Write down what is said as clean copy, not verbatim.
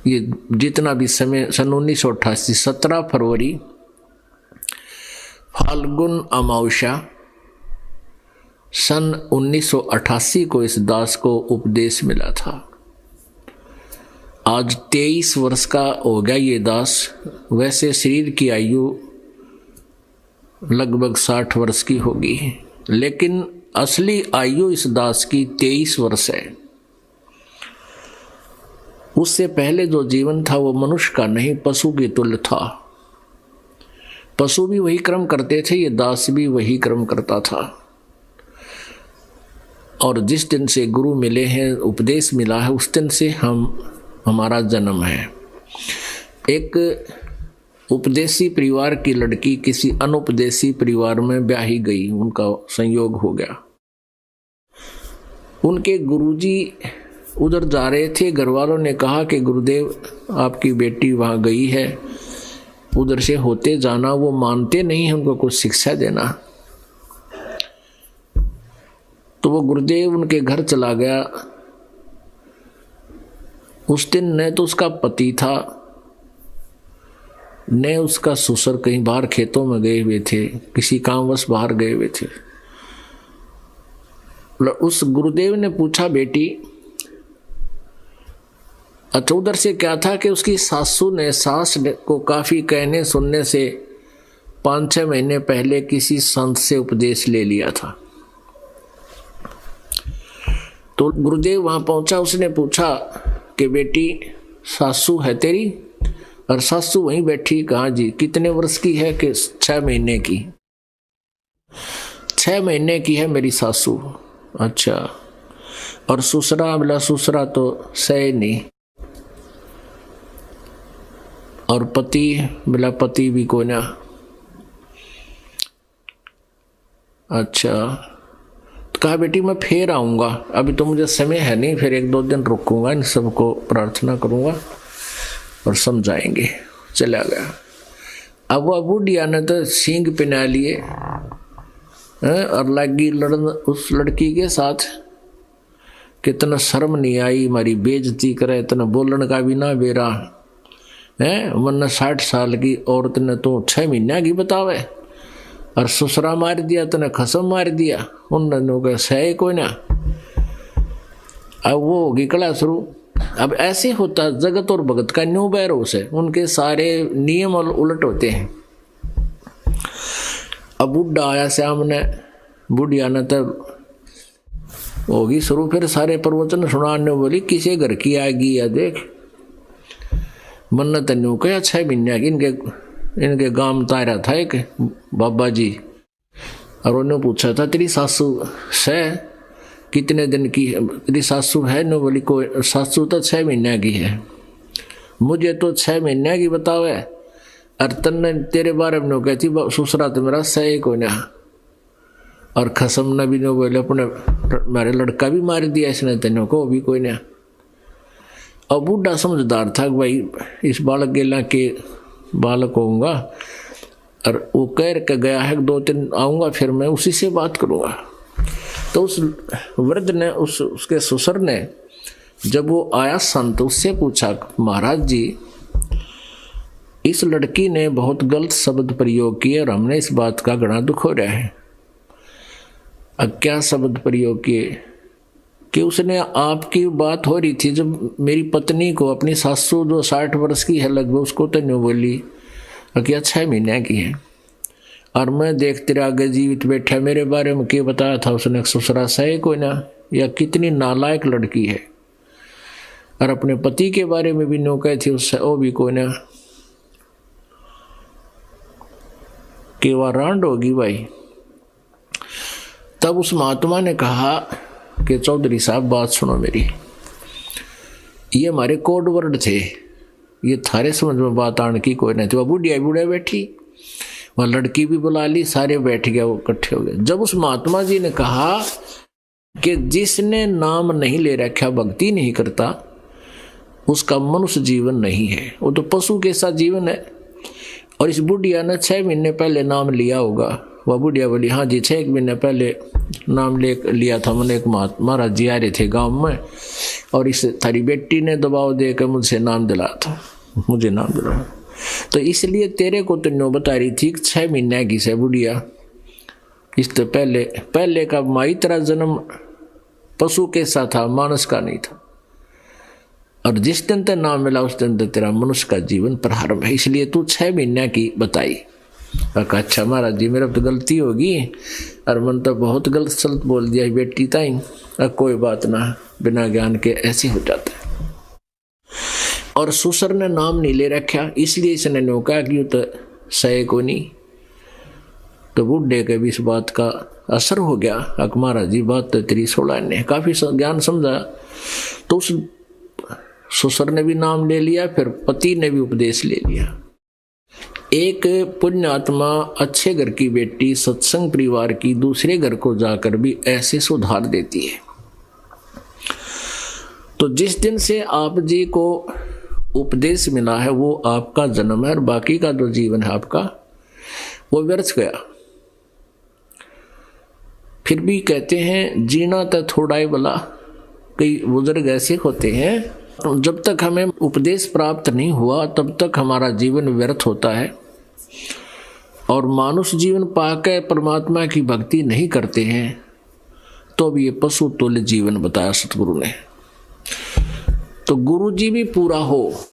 ये जितना भी समय सन 1988 17 फरवरी फाल्गुन अमावस्या सन 1988 को इस दास को उपदेश मिला था। आज 23 वर्ष का हो गया ये दास। वैसे शरीर की आयु लगभग 60 वर्ष की होगी, लेकिन असली आयु इस दास की 23 वर्ष है। उससे पहले जो जीवन था वो मनुष्य का नहीं, पशु के तुल्य था। पशु भी वही कर्म करते थे, ये दास भी वही कर्म करता था। और जिस दिन से गुरु मिले हैं, उपदेश मिला है, उस दिन से हमारा जन्म है। एक उपदेशी परिवार की लड़की किसी अनुपदेशी परिवार में ब्याही गई, उनका संयोग हो गया। उनके गुरुजी उधर जा रहे थे, घर वालों ने कहा कि गुरुदेव आपकी बेटी वहाँ गई है, उधर से होते जाना। वो मानते नहीं हैं, उनको कुछ शिक्षा देना। तो वो गुरुदेव उनके घर चला गया। उस दिन न तो उसका पति था, न उसका ससुर कहीं बाहर खेतों में गए हुए थे, किसी कामवश बाहर गए हुए थे। उस गुरुदेव ने पूछा, बेटी अच्छा उधर से क्या था कि उसकी सासू ने सास को काफी कहने सुनने से 5-6 महीने पहले किसी संत से उपदेश ले लिया था। तो गुरुदेव वहां पहुंचा, उसने पूछा कि बेटी सासू है तेरी? और सासू वहीं बैठी। कहा जी। कितने वर्ष की है? कि 6 महीने की। 6 महीने की है मेरी सासू। अच्छा। और ससुरा? बोला ससुरा तो सही नहीं। और पति? बोला पति भी कोई ना। अच्छा। तो कहा बेटी मैं फिर आऊँगा, अभी तो मुझे समय है नहीं, फिर 1-2 दिन रुकूंगा, इन सबको प्रार्थना करूँगा और समझाएंगे। चला गया। अब वह बुढ़िया ने तो सींग पिना लिए और लगी लड़न उस लड़की के साथ। कितना शर्म नहीं आई, हमारी बेइज्जती करे, इतना बोलन का भी ना बेरा है। वरना 60 साल की औरत ने तो 6 महीने की बतावे, और ससुरा मार दिया, तने खसम मार दिया। उन्होंने सही कोई ना। अब वो होगी कला शुरू। अब ऐसे होता जगत और भगत का न्यू बैरोस है, उनके सारे नियम उलट होते हैं। अब बुढ़ा आया सामने, बुढ़िया ने तब होगी शुरू, फिर सारे प्रवचन सुनाने बोली किसी घर की आएगी या देख। मन्नत न्यू कहा 6 महीने की। इनके गांव तारा था एक बाबा जी, और उन्होंने पूछा था तेरी सासू से कितने दिन की है? तेरी सासू है? न बोली कोई सासू तो 6 महीने की है। मुझे तो 6 महीने की बतावे, और तन्ने तेरे बारे में कहती ससुरा तो मेरा सही कोई ना। और खसम न भी न बोले, अपने मेरे लड़का भी मार दिया इसने, तेनों को भी कोई ना। अब बूढ़ा समझदार था, भाई इस बालक गेला के बालक होऊंगा, और वो कह के गया है 2 दिन आऊँगा, फिर मैं उसी से बात करूँगा। तो उस वृद्ध ने उसके ससुर ने जब वो आया संत, उससे पूछा महाराज जी इस लड़की ने बहुत गलत शब्द प्रयोग किए और हमने इस बात का घना दुख हो रहा है। अब क्या शब्द प्रयोग किए? कि उसने आपकी बात हो रही थी जब मेरी पत्नी को, अपनी सासू जो 60 वर्ष की है लगभग, उसको तो नहीं बोली कि 6 महीने की है, और मैं देखते रह आगे जीवित बैठा। मेरे बारे में क्या बताया था उसने? ससुरा सही कोई ना, या कितनी नालायक लड़की है। और अपने पति के बारे में भी नो कही थी उससे, वो भी कोई ना। कि वह रांड होगी भाई। तब उस महात्मा ने कहा कि चौधरी साहब बात सुनो मेरी, ये हमारे कोड वर्ड थे, ये थारे समझ में बात आने की कोई नहीं थी। वह बुढ़िया बैठी, वह लड़की भी बुला ली, सारे बैठ गए, वो इकट्ठे हो गए। जब उस महात्मा जी ने कहा कि जिसने नाम नहीं ले रखा, भक्ति नहीं करता, उसका मनुष्य जीवन नहीं है, वो तो पशु के साथ जीवन है। और इस बुढ़िया ने 6 महीने पहले नाम लिया होगा। वह बुढ़िया बोली हाँ जी 6 महीने पहले नाम लिया था मैंने। एक महाराज जी आ रहे थे गांव में, और इस थारी बेटी ने दबाव देकर मुझसे नाम दिलाया था, मुझे नाम दिलाया। तो इसलिए तेरे को तो नो बता रही थी 6 महीने की से बुढ़िया, इससे पहले का माई तेरा जन्म पशु कैसा था, मानस का नहीं था, और जिस दिन ते नाम मिला उस दिन तेरा मनुष्य का जीवन प्रारंभ है, इसलिए तू 6 महीने की बताई। कहा अच्छा महाराज जी मेरा तो गलती होगी, और मन तो बहुत गलत सलत बोल दिया बेटी ताई, अब कोई बात ना, बिना ज्ञान के ऐसे हो जाता है। और सुसर ने नाम नहीं ले रखा, इसलिए इसने नौका कि तो सहे को नहीं, तो बूढ़े के भी इस बात का असर हो गया। अक महाराज जी बात तो तेरी 16 ने काफी ज्ञान समझा, तो उस ससुर ने भी नाम ले लिया, फिर पति ने भी उपदेश ले लिया। एक पुण्य आत्मा अच्छे घर की बेटी सत्संग परिवार की दूसरे घर को जाकर भी ऐसे सुधार देती है। तो जिस दिन से आप जी को उपदेश मिला है वो आपका जन्म है, और बाकी का जो जीवन है आपका वो व्यर्थ गया। फिर भी कहते हैं जीना तो थोड़ा ही भला, कई बुजुर्ग ऐसे होते हैं जब तक हमें उपदेश प्राप्त नहीं हुआ तब तक हमारा जीवन व्यर्थ होता है, और मानुष जीवन पाकर परमात्मा की भक्ति नहीं करते हैं तो अब ये पशु तुल्य जीवन बताया सतगुरु ने। तो गुरु जी भी पूरा हो